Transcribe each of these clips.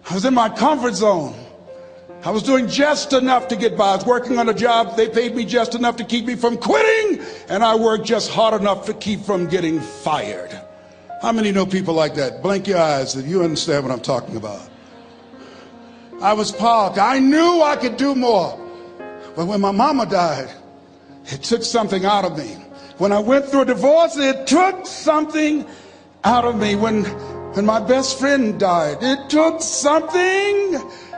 I was in my comfort zone. I was doing just enough to get by. I was working on a job. They paid me just enough to keep me from quitting, and I worked just hard enough to keep from getting fired. How many know people like that? Blink your eyes if you understand what I'm talking about. I was parked. I knew I could do more. But when my mama died, it took something out of me. When I went through a divorce, it took something out of me. When my best friend died, it took something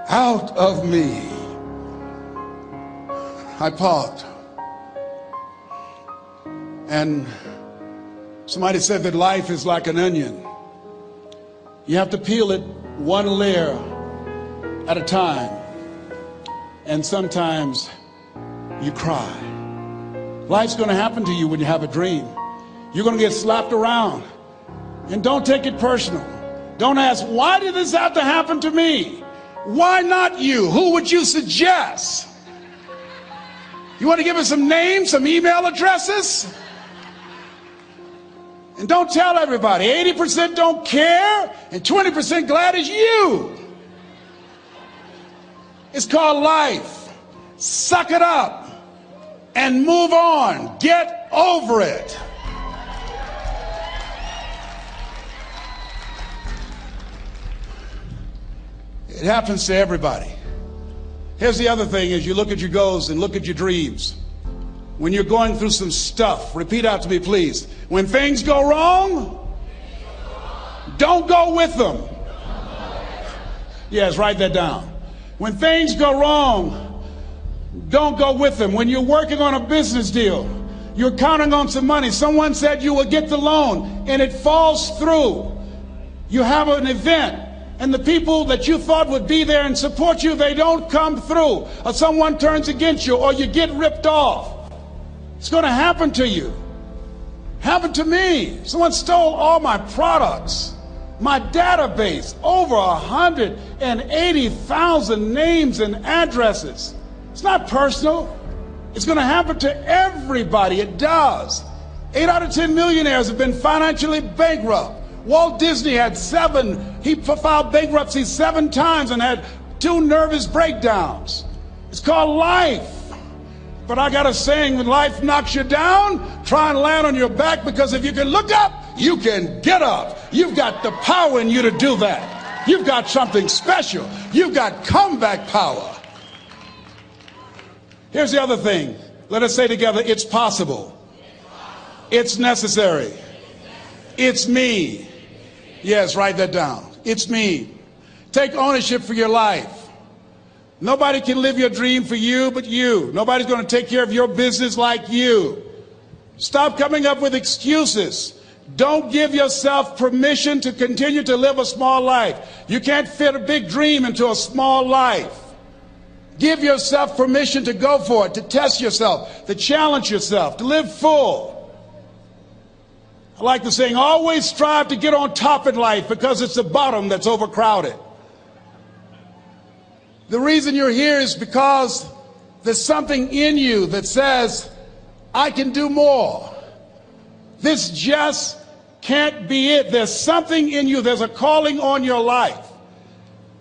out of me. I parked. And somebody said that life is like an onion. You have to peel it one layer at a time. And sometimes you cry. Life's going to happen to you when you have a dream. You're going to get slapped around. And don't take it personal. Don't ask, why did this have to happen to me? Why not you? Who would you suggest? You want to give us some names, some email addresses? And don't tell everybody. 80% don't care and 20% glad it's you. It's called life. Suck it up and move on. Get over it. It happens to everybody. Here's the other thing: is you look at your goals and look at your dreams. When you're going through some stuff, repeat out to me, please. When things go wrong, don't go with them. Yes, write that down. When things go wrong, don't go with them. When you're working on a business deal, you're counting on some money. Someone said you will get the loan and it falls through. You have an event and the people that you thought would be there and support you, they don't come through. Or someone turns against you, or you get ripped off. It's going to happen to you. Happened to me. Someone stole all my products, my database, over 180,000 names and addresses. It's not personal. It's going to happen to everybody. It does. 8 out of 10 millionaires have been financially bankrupt. Walt Disney had 7. He filed bankruptcy 7 times and had 2 nervous breakdowns. It's called life. But I got a saying: when life knocks you down, try and land on your back, because if you can look up, you can get up. You've got the power in you to do that. You've got something special. You've got comeback power. Here's the other thing. Let us say together, it's possible. It's necessary. It's me. Yes, write that down. It's me. Take ownership for your life. Nobody can live your dream for you but you. Nobody's going to take care of your business like you. Stop coming up with excuses. Don't give yourself permission to continue to live a small life. You can't fit a big dream into a small life. Give yourself permission to go for it, to test yourself, to challenge yourself, to live full. I like the saying, always strive to get on top in life, because it's the bottom that's overcrowded. The reason you're here is because there's something in you that says, I can do more. This just can't be it. There's something in you. There's a calling on your life.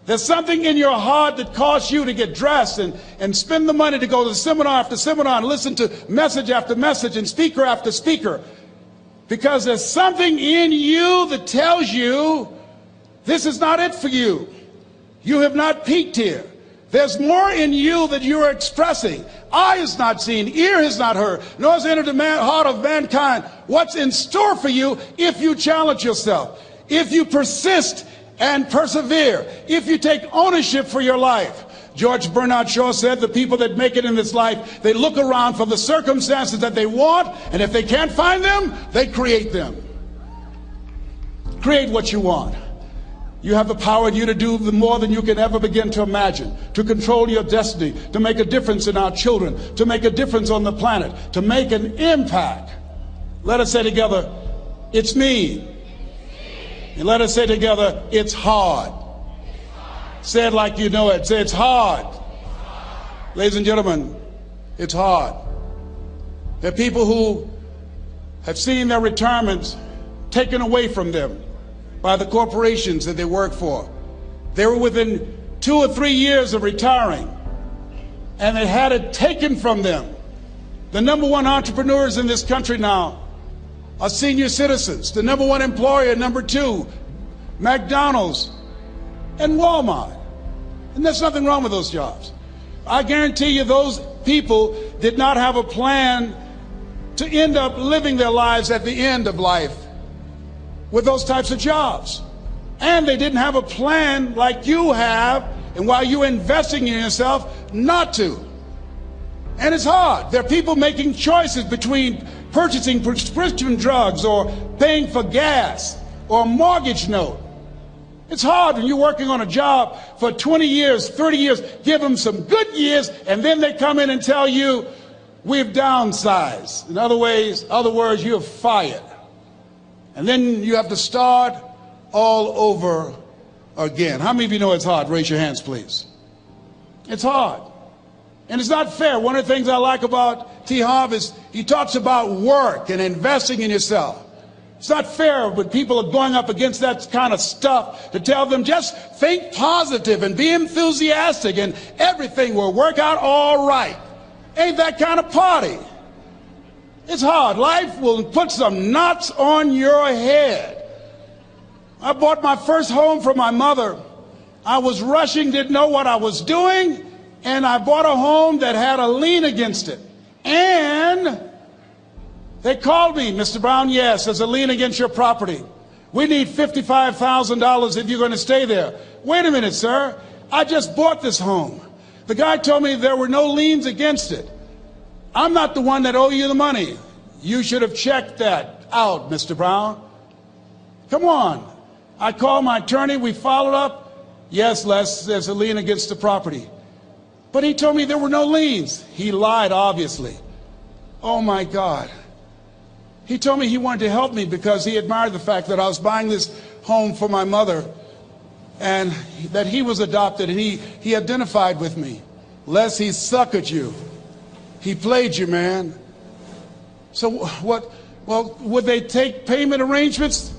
There's something in your heart that caused you to get dressed and spend the money to go to seminar after seminar and listen to message after message and speaker after speaker. Because there's something in you that tells you this is not it for you. You have not peaked here. There's more in you that you are expressing. Eye has not seen, ear has not heard, nor has entered the heart of mankind what's in store for you if you challenge yourself, if you persist and persevere, if you take ownership for your life. George Bernard Shaw said the people that make it in this life, they look around for the circumstances that they want, and if they can't find them, they create them. Create what you want. You have the power in you to do more than you can ever begin to imagine, to control your destiny, to make a difference in our children, to make a difference on the planet, to make an impact. Let us say together, it's me. And let us say together, it's hard. Say it like you know it. Say, it's hard. Ladies and gentlemen, it's hard. There are people who have seen their retirements taken away from them by the corporations that they work for. They were within 2 or 3 years of retiring, and they had it taken from them. The number one entrepreneurs in this country now are senior citizens. The number one employer, number two, McDonald's and Walmart. And there's nothing wrong with those jobs. I guarantee you those people did not have a plan to end up living their lives at the end of life with those types of jobs. And they didn't have a plan like you have, and while you're investing in yourself, not to. And it's hard. There are people making choices between purchasing prescription drugs or paying for gas or a mortgage note. It's hard when you're working on a job for 20 years, 30 years, give them some good years, and then they come in and tell you, we've downsized. In other words, you're fired. And then you have to start all over again. How many of you know it's hard? Raise your hands, please. It's hard. And it's not fair. One of the things I like about T. Harv is he talks about work and investing in yourself. It's not fair when people are going up against that kind of stuff to tell them just think positive and be enthusiastic and everything will work out all right. Ain't that kind of party. It's hard. Life will put some knots on your head. I bought my first home for my mother. I was rushing, didn't know what I was doing, and I bought a home that had a lien against it. And they called me, Mr. Brown, yes, there's a lien against your property. We need $55,000 if you're going to stay there. Wait a minute, sir. I just bought this home. The guy told me there were no liens against it. I'm not the one that owe you the money. You should have checked that out, Mr. Brown. Come on. I called my attorney. We followed up. Yes, Les, there's a lien against the property. But he told me there were no liens. He lied, obviously. Oh, my God. He told me he wanted to help me because he admired the fact that I was buying this home for my mother and that he was adopted, and he identified with me. Les, he suckered you. He played you, man. So what? Well, would they take payment arrangements?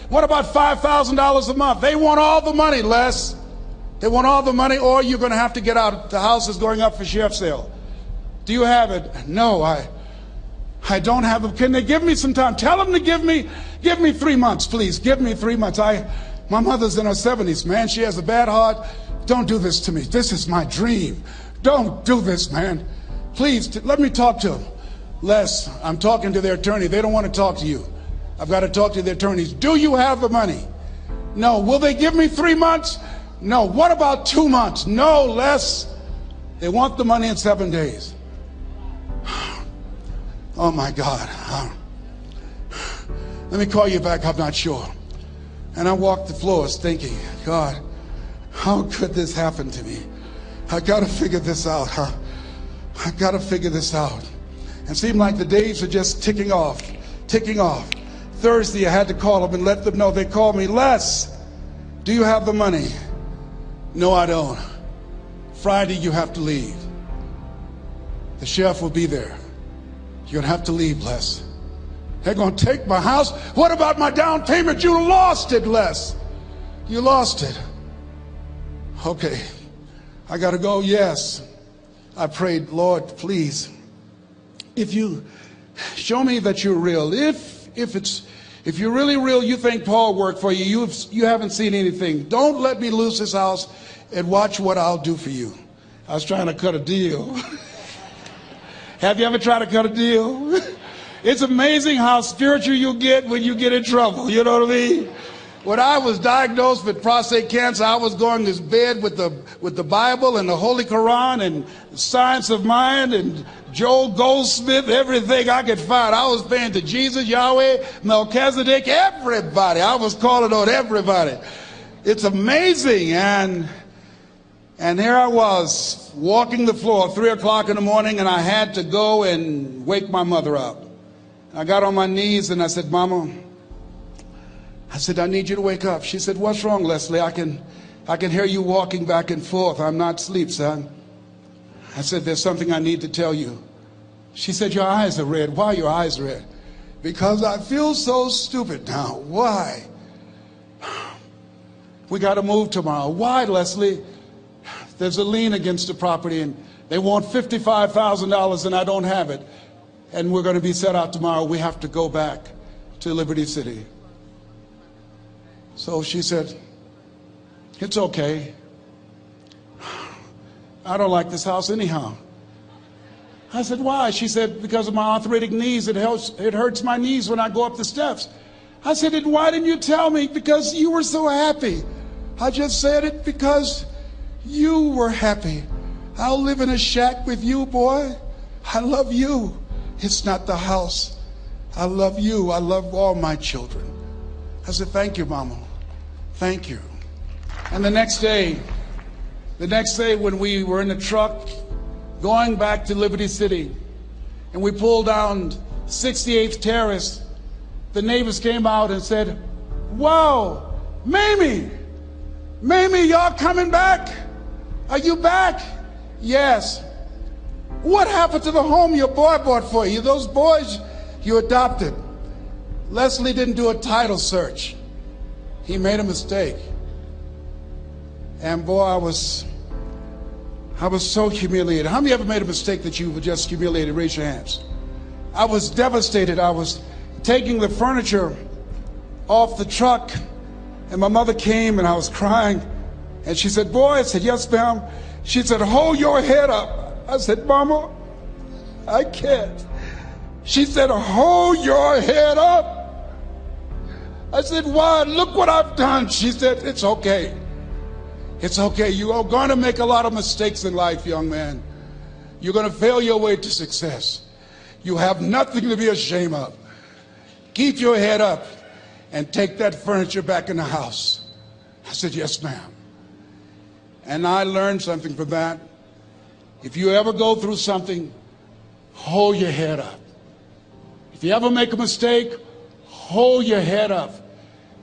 What about $5,000 a month? They want all the money, Les. They want all the money, or you're going to have to get out. The house is going up for sheriff's sale. Do you have it? No, I don't have it. Can they give me some time? Tell them to give me 3 months, please. Give me 3 months. My mother's in her 70s, man. She has a bad heart. Don't do this to me. This is my dream. Don't do this, man. Please, let me talk to them. Les, I'm talking to their attorney. They don't want to talk to you. I've got to talk to the attorneys. Do you have the money? No. Will they give me 3 months? No. What about 2 months? No, Les. They want the money in 7 days. Oh, my God. Let me call you back. I'm not sure. And I walked the floors thinking, God, how could this happen to me? I got to figure this out, huh? I got to figure this out. It seemed like the days were just ticking off. Thursday, I had to call them and let them know. They called me, Les, do you have the money? No, I don't. Friday, you have to leave. The sheriff will be there. You're going to have to leave, Les. They're going to take my house. What about my down payment? You lost it, Les. You lost it. Okay. I got to go. Yes. I prayed, Lord, please, if you show me that you're real, if you're really real, you think Paul worked for you, you haven't seen anything. Don't let me lose this house and watch what I'll do for you. I was trying to cut a deal. Have you ever tried to cut a deal? It's amazing how spiritual you get when you get in trouble. You know what I mean? When I was diagnosed with prostate cancer, I was going to bed with the Bible and the Holy Quran and Science of Mind and Joel Goldsmith, everything I could find. I was praying to Jesus, Yahweh, Melchizedek, everybody. I was calling on everybody. It's amazing. And here I was walking the floor, 3 o'clock in the morning, and I had to go and wake my mother up. I got on my knees and I said, Mama, I said, I need you to wake up. She said, what's wrong, Leslie? I can hear you walking back and forth. I'm not asleep, son. I said, there's something I need to tell you. She said, your eyes are red. Why are your eyes red? Because I feel so stupid now. Why? we got to move tomorrow. Why, Leslie? There's a lien against the property, and they want $55,000, and I don't have it. And we're going to be set out tomorrow. We have to go back to Liberty City. So she said, it's okay. I don't like this house anyhow. I said, why? She said, because of my arthritic knees, it hurts my knees when I go up the steps. I said, and why didn't you tell me? Because you were so happy. I just said it because you were happy. I'll live in a shack with you, boy. I love you. It's not the house. I love you. I love all my children. I said, thank you, Mama. Thank you. And the next day when we were in the truck going back to Liberty City, and we pulled down 68th Terrace, the neighbors came out and said, wow, Mamie, y'all coming back? Are you back? Yes. What happened to the home your boy bought for you? Those boys you adopted. Leslie didn't do a title search. He made a mistake. And boy, I was so humiliated. How many ever made a mistake that you were just humiliated? Raise your hands. I was devastated. I was taking the furniture off the truck, and my mother came, and I was crying. And she said, boy, I said, yes, ma'am. She said, hold your head up. I said, Mama, I can't. She said, hold your head up. I said, why? Look what I've done. She said, it's okay. It's okay. You are going to make a lot of mistakes in life, young man. You're going to fail your way to success. You have nothing to be ashamed of. Keep your head up and take that furniture back in the house. I said, yes, ma'am. And I learned something from that. If you ever go through something, hold your head up. If you ever make a mistake, hold your head up.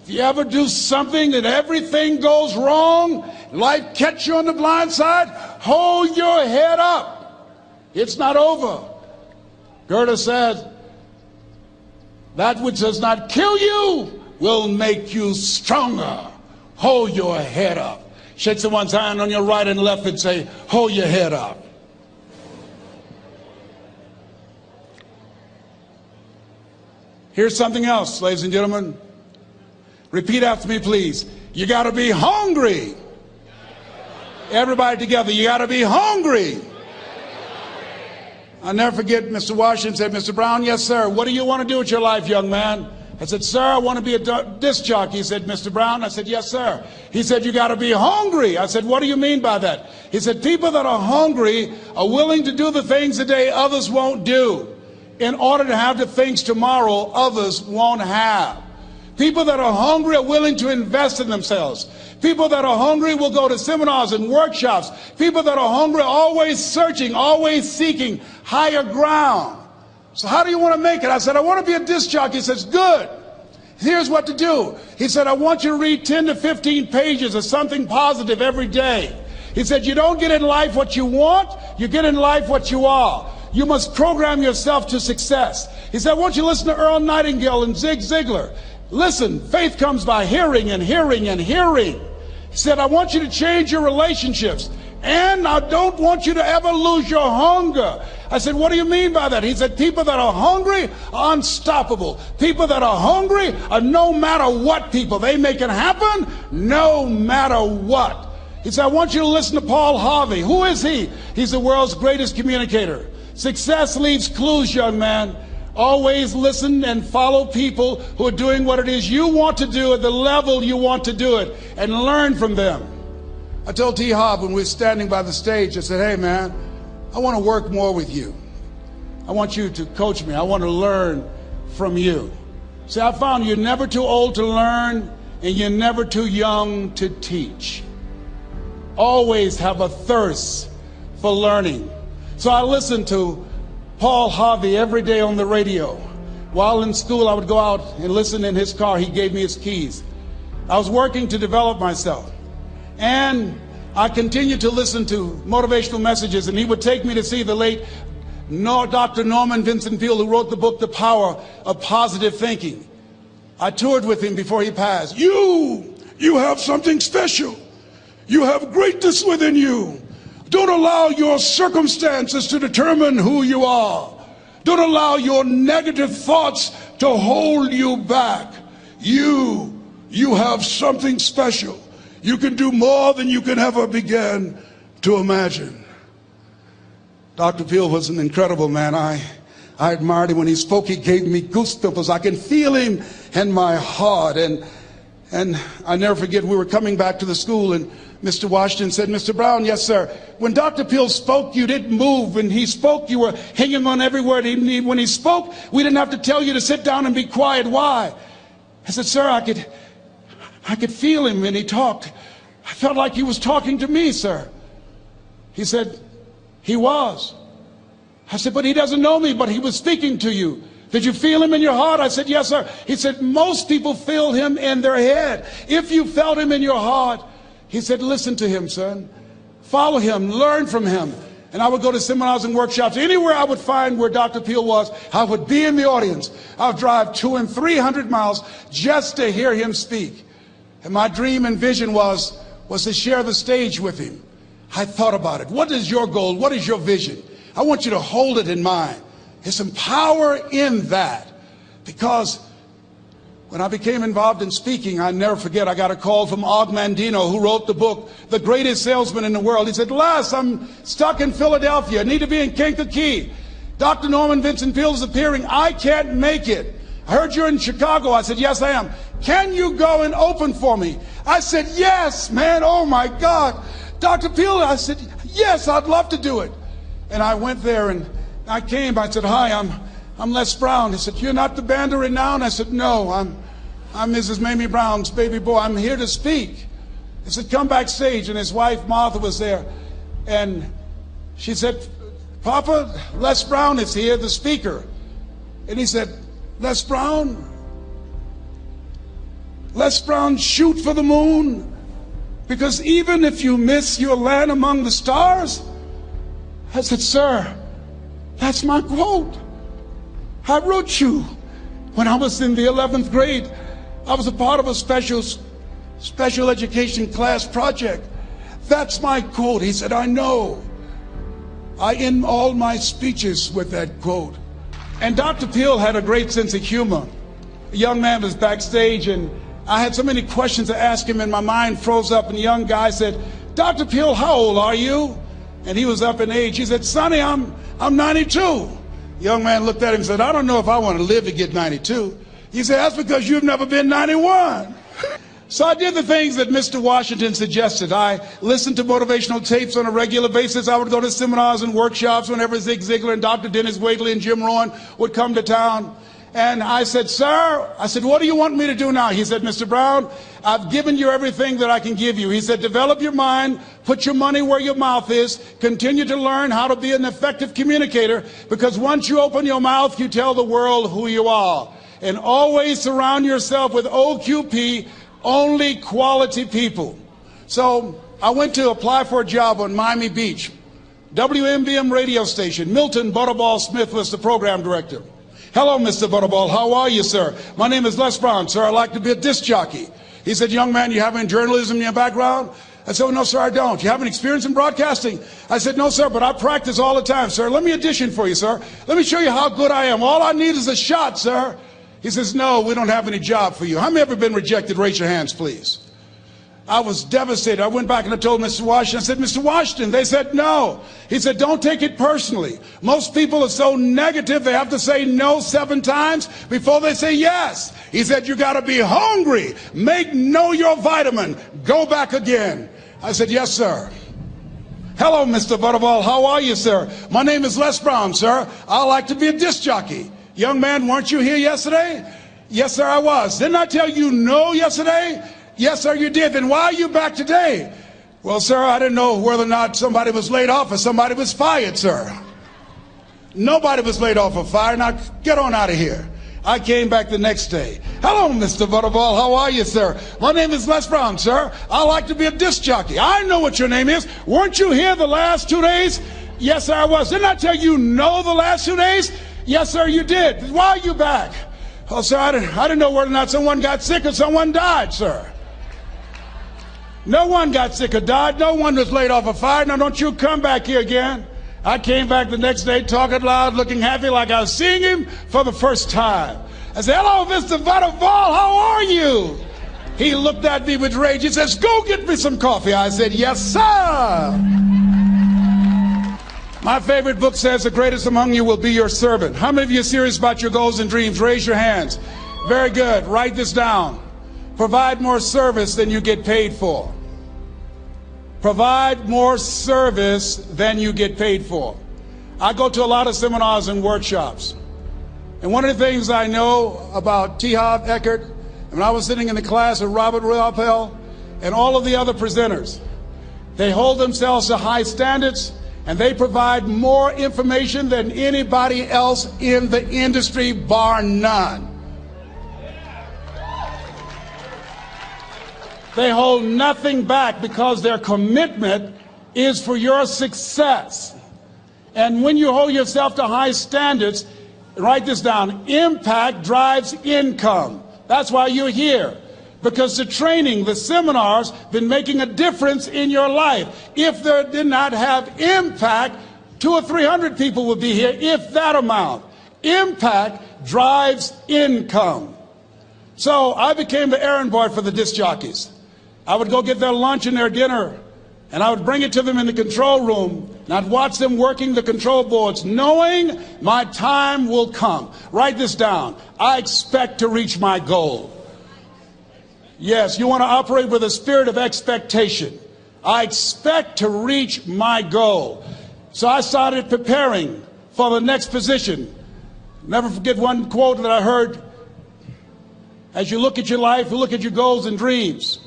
If you ever do something that everything goes wrong, life catch you on the blind side, hold your head up. It's not over. Goethe said, that which does not kill you will make you stronger. Hold your head up. Shake someone's hand on your right and left and say, hold your head up. Here's something else, ladies and gentlemen. Repeat after me, please. You got to be hungry. Everybody together, you got to be hungry. I'll never forget Mr. Washington said, Mr. Brown, yes, sir. What do you want to do with your life, young man? I said, sir, I want to be a disc jockey. He said, Mr. Brown? I said, yes, sir. He said, you got to be hungry. I said, what do you mean by that? He said, people that are hungry are willing to do the things today others won't do in order to have the things tomorrow others won't have. People that are hungry are willing to invest in themselves. People that are hungry will go to seminars and workshops. People that are hungry are always searching, always seeking higher ground. So how do you want to make it? I said, I want to be a disc jockey. He says, good. Here's what to do. He said, I want you to read 10 to 15 pages of something positive every day. He said, you don't get in life what you want, you get in life what you are. You must program yourself to success. He said, I want you to listen to Earl Nightingale and Zig Ziglar. Listen, faith comes by hearing and hearing and hearing. He said, I want you to change your relationships. And I don't want you to ever lose your hunger. I said, what do you mean by that? He said, people that are hungry are unstoppable. People that are hungry are no matter what people. They make it happen no matter what. He said, I want you to listen to Paul Harvey. Who is he? He's the world's greatest communicator. Success leaves clues, young man. Always listen and follow people who are doing what it is you want to do at the level you want to do it, and learn from them. I told T. Hobb when we were standing by the stage, I said, hey man, I want to work more with you. I want you to coach me. I want to learn from you. See, I found you're never too old to learn and you're never too young to teach. Always have a thirst for learning. So I listened to Paul Harvey every day on the radio. While in school, I would go out and listen in his car. He gave me his keys. I was working to develop myself. And I continued to listen to motivational messages, and he would take me to see the late Dr. Norman Vincent Peale, who wrote the book, The Power of Positive Thinking. I toured with him before he passed. You You have something special. You have greatness within you. Don't allow your circumstances to determine who you are. Don't allow your negative thoughts to hold you back. You have something special. You can do more than you can ever begin to imagine. Dr. Peel was an incredible man. I admired him when he spoke. He gave me goosebumps. I can feel him in my heart. And I never forget, we were coming back to the school, and Mr. Washington said, Mr. Brown, yes, sir. When Dr. Peel spoke, you didn't move. When he spoke, you were hanging on every word. When he spoke, we didn't have to tell you to sit down and be quiet. Why? I said, sir, I could feel him when he talked. I felt like he was talking to me, sir. He said, he was. I said, but he doesn't know me, but he was speaking to you. Did you feel him in your heart? I said, yes, sir. He said, most people feel him in their head. If you felt him in your heart, he said, listen to him, son. Follow him, learn from him. And I would go to seminars and workshops. Anywhere I would find where Dr. Peel was, I would be in the audience. I would drive 200 and 300 miles just to hear him speak. And my dream and vision was to share the stage with him. I thought about it. What is your goal? What is your vision? I want you to hold it in mind. There's some power in that. Because when I became involved in speaking, I never forget, I got a call from Og Mandino, who wrote the book, The Greatest Salesman in the World. He said, Les, I'm stuck in Philadelphia. I need to be in Kankakee. Dr. Norman Vincent Peale is appearing. I can't make it. I heard you're in Chicago. I said, yes, I am. Can you go and open for me? I said, yes, man. Oh, my God. Dr. Peale, I said, yes, I'd love to do it. And I went there and I came. I said, hi, I'm Les Brown. He said, you're not the band of renown? I said, no, I'm Mrs. Mamie Brown's baby boy. I'm here to speak. He said, come backstage. And his wife, Martha, was there. And she said, Papa, Les Brown is here, the speaker. And he said, Les Brown, shoot for the moon. Because even if you miss, you'll land among the stars. I said, sir, that's my quote. I wrote you when I was in the 11th grade. I was a part of a special education class project. That's my quote. He said, I know. I end all my speeches with that quote. And Dr. Peel had a great sense of humor. A young man was backstage, and I had so many questions to ask him, and my mind froze up, and the young guy said, Dr. Peel, how old are you? And he was up in age. He said, Sonny, I'm 92. The young man looked at him and said, I don't know if I want to live to get 92. He said, that's because you've never been 91. So I did the things that Mr. Washington suggested. I listened to motivational tapes on a regular basis. I would go to seminars and workshops whenever Zig Ziglar and Dr. Dennis Waitley and Jim Rohn would come to town. And I said, sir, what do you want me to do now? He said, Mr. Brown, I've given you everything that I can give you. He said, develop your mind, put your money where your mouth is, continue to learn how to be an effective communicator, because once you open your mouth, you tell the world who you are. And always surround yourself with OQP, only quality people. So I went to apply for a job on Miami Beach. WMBM radio station. Milton Butterball Smith was the program director. Hello, Mr. Butterball. How are you, sir? My name is Les Brown, sir. I'd like to be a disc jockey. He said, young man, you have any journalism in your background? I said, oh, no, sir, I don't. You have any experience in broadcasting? I said, no, sir, but I practice all the time, sir. Let me audition for you, sir. Let me show you how good I am. All I need is a shot, sir. He says, no, we don't have any job for you. How many ever been rejected? Raise your hands, please. I was devastated. I went back and I told Mr. Washington, I said, Mr. Washington, they said no. He said, don't take it personally. Most people are so negative, they have to say no 7 times before they say yes. He said, you got to be hungry. Know your vitamin. Go back again. I said, yes, sir. Hello, Mr. Butterball. How are you, sir? My name is Les Brown, sir. I like to be a disc jockey. Young man, weren't you here yesterday? Yes, sir, I was. Didn't I tell you no yesterday? Yes, sir, you did. Then why are you back today? Well, sir, I didn't know whether or not somebody was laid off or somebody was fired, sir. Nobody was laid off or fired. Now, get on out of here. I came back the next day. Hello, Mr. Butterball. How are you, sir? My name is Les Brown, sir. I like to be a disc jockey. I know what your name is. Weren't you here the last 2 days? Yes, sir, I was. Didn't I tell you no the last 2 days? Yes, sir, you did. Why are you back? Oh, sir, I didn't know whether or not someone got sick or someone died, sir. No one got sick or died. No one was laid off a fire. Now don't you come back here again. I came back the next day talking loud, looking happy like I was seeing him for the first time. I said, hello, Mr. Butterfall, how are you? He looked at me with rage. He says, go get me some coffee. I said, yes, sir. My favorite book says the greatest among you will be your servant. How many of you are serious about your goals and dreams? Raise your hands. Very good. Write this down. Provide more service than you get paid for. Provide more service than you get paid for. I go to a lot of seminars and workshops. And one of the things I know about T. Harv Eckert, when I was sitting in the class with Robert Appel and all of the other presenters, they hold themselves to high standards and they provide more information than anybody else in the industry, bar none. They hold nothing back because their commitment is for your success. And when you hold yourself to high standards, write this down, impact drives income. That's why you're here. Because the training, the seminars, been making a difference in your life. If they did not have impact, 200 or 300 people would be here, if that amount. Impact drives income. So I became the errand boy for the disc jockeys. I would go get their lunch and their dinner, and I would bring it to them in the control room, and I'd watch them working the control boards, knowing my time will come. Write this down. I expect to reach my goal. Yes, you want to operate with a spirit of expectation. I expect to reach my goal. So I started preparing for the next position. Never forget one quote that I heard. As you look at your life, you look at your goals and dreams.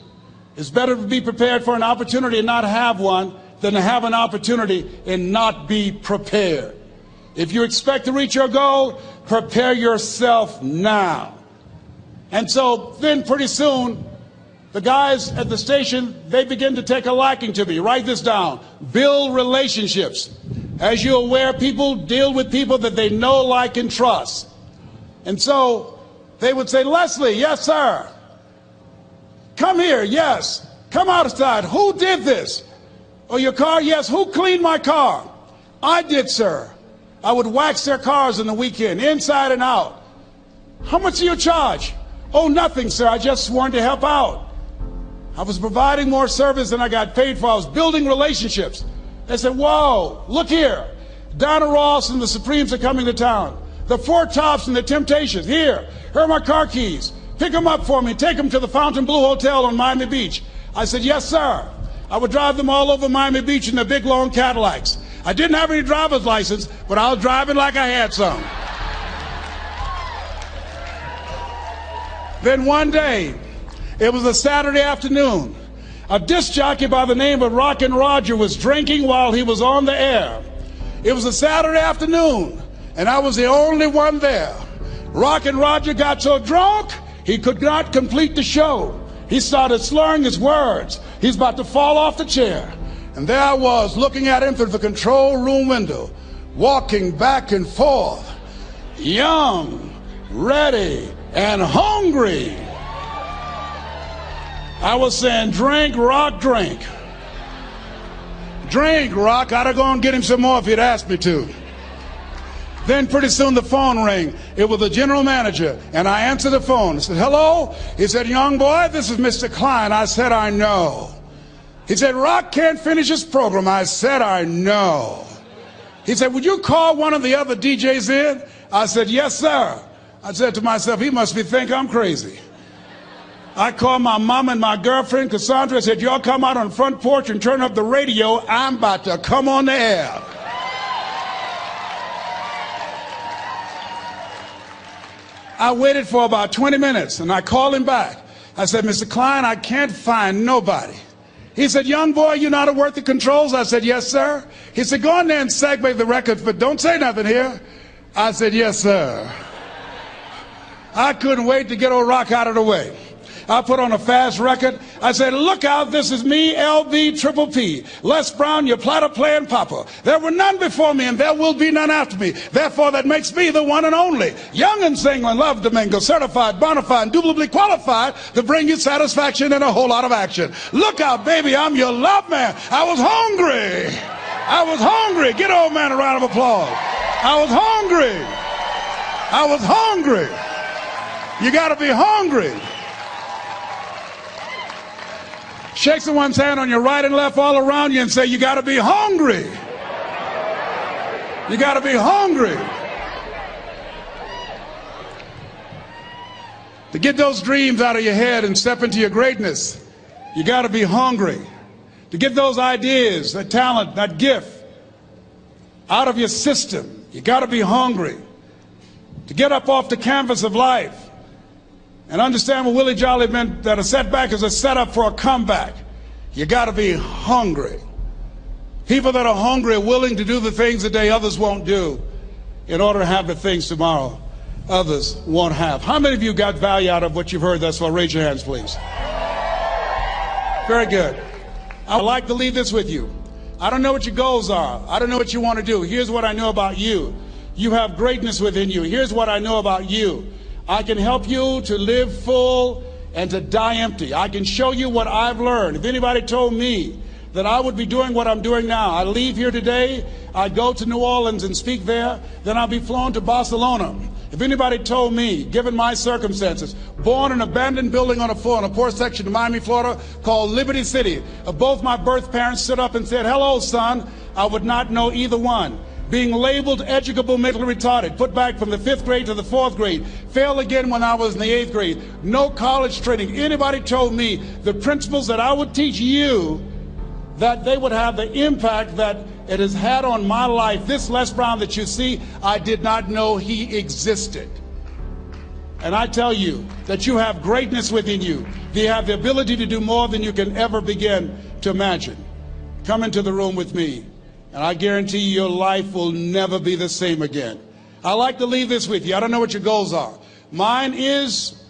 It's better to be prepared for an opportunity and not have one than to have an opportunity and not be prepared. If you expect to reach your goal, prepare yourself now. And so then pretty soon, the guys at the station, they begin to take a liking to me. Write this down. Build relationships. As you're aware, people deal with people that they know, like, and trust. And so they would say, Leslie, yes, sir. Come here, yes. Come outside. Who did this? Oh, your car? Yes. Who cleaned my car? I did, sir. I would wax their cars in the weekend, inside and out. How much do you charge? Oh, nothing, sir. I just wanted to help out. I was providing more service than I got paid for. I was building relationships. They said, whoa, look here. Donna Ross and the Supremes are coming to town. The Four Tops and the Temptations. Here are my car keys. Pick them up for me. Take them to the Fontainebleau Hotel on Miami Beach. I said, yes, sir. I would drive them all over Miami Beach in their big, long Cadillacs. I didn't have any driver's license, but I was driving like I had some. Then one day, it was a Saturday afternoon. A disc jockey by the name of Rockin' Roger was drinking while he was on the air. It was a Saturday afternoon, and I was the only one there. Rockin' Roger got so drunk, he could not complete the show. He started slurring his words. He's about to fall off the chair. And there I was, looking at him through the control room window, walking back and forth, young, ready, and hungry. I was saying, drink, Rock, drink. Drink, Rock. I'd have gone and get him some more if he'd asked me to. Then pretty soon the phone rang. It was the general manager, and I answered the phone. I said, hello? He said, young boy, this is Mr. Klein. I said, I know. He said, Rock can't finish his program. I said, I know. He said, would you call one of the other DJs in? I said, yes, sir. I said to myself, he must think I'm crazy. I called my mom and my girlfriend, Cassandra. I said, y'all come out on the front porch and turn up the radio. I'm about to come on the air. I waited for about 20 minutes, and I called him back. I said, Mr. Klein, I can't find nobody. He said, young boy, you know how to work the controls? I said, yes, sir. He said, go in there and segue the records, but don't say nothing here. I said, yes, sir. I couldn't wait to get old Rock out of the way. I put on a fast record. I said, look out, this is me, LB Triple P. Les Brown, your platter playing papa. There were none before me and there will be none after me. Therefore, that makes me the one and only. Young and single and love to mingle, certified, bona fide, indubitably qualified to bring you satisfaction and a whole lot of action. Look out, baby, I'm your love man. I was hungry. I was hungry. Get old man a round of applause. I was hungry. I was hungry. You got to be hungry. Shake someone's hand on your right and left all around you and say, you got to be hungry. You got to be hungry. To get those dreams out of your head and step into your greatness, you got to be hungry. To get those ideas, that talent, that gift out of your system, you got to be hungry. To get up off the canvas of life and understand what Willie Jolly meant, that a setback is a setup for a comeback. You got to be hungry. People that are hungry are willing to do the things today others won't do in order to have the things tomorrow others won't have. How many of you got value out of what you've heard thus far? Raise your hands, please. Very good. I would like to leave this with you. I don't know what your goals are. I don't know what you want to do. Here's what I know about you. You have greatness within you. Here's what I know about you. I can help you to live full and to die empty. I can show you what I've learned. If anybody told me that I would be doing what I'm doing now, I leave here today, I go to New Orleans and speak there, then I'll be flown to Barcelona. If anybody told me, given my circumstances, born in an abandoned building on a poor section of Miami, Florida, called Liberty City, both my birth parents stood up and said, hello, son, I would not know either one. Being labeled educable mentally retarded, put back from the 5th grade to the 4th grade, failed again when I was in the 8th grade, no college training. Anybody told me the principles that I would teach you, that they would have the impact that it has had on my life. This Les Brown that you see, I did not know he existed. And I tell you that you have greatness within you. You have the ability to do more than you can ever begin to imagine. Come into the room with me, and I guarantee you your life will never be the same again. I like to leave this with you. I don't know what your goals are. Mine is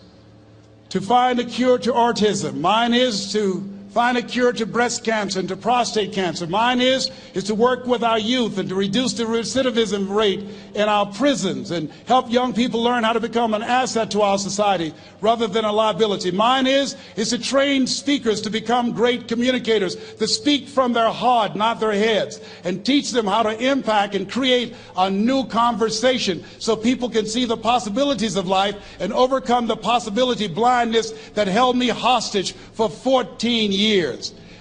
to find a cure to autism. Mine is to find a cure to breast cancer and to prostate cancer. Mine is to work with our youth and to reduce the recidivism rate in our prisons and help young people learn how to become an asset to our society rather than a liability. Mine is to train speakers to become great communicators, to speak from their heart, not their heads, and teach them how to impact and create a new conversation so people can see the possibilities of life and overcome the possibility blindness that held me hostage for 14 years.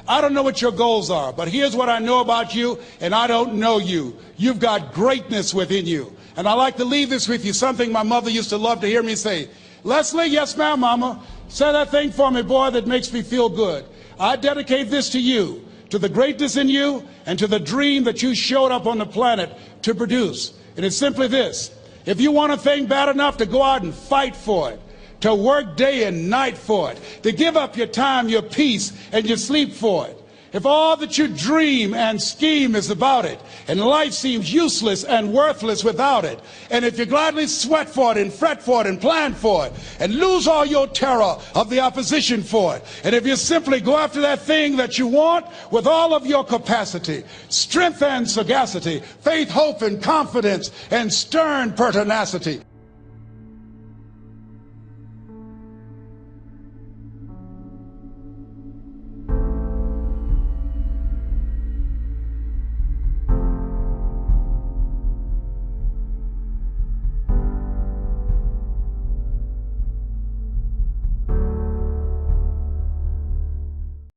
I don't know what your goals are, but here's what I know about you, and I don't know you. You've got greatness within you. And I like to leave this with you, something my mother used to love to hear me say. Leslie, yes ma'am, mama, say that thing for me, boy, that makes me feel good. I dedicate this to you, to the greatness in you, and to the dream that you showed up on the planet to produce. And it's simply this: if you want a thing bad enough to go out and fight for it, to work day and night for it, to give up your time, your peace, and your sleep for it. If all that you dream and scheme is about it, and life seems useless and worthless without it, and if you gladly sweat for it and fret for it and plan for it, and lose all your terror of the opposition for it, and if you simply go after that thing that you want with all of your capacity, strength and sagacity, faith, hope, and confidence, and stern pertinacity,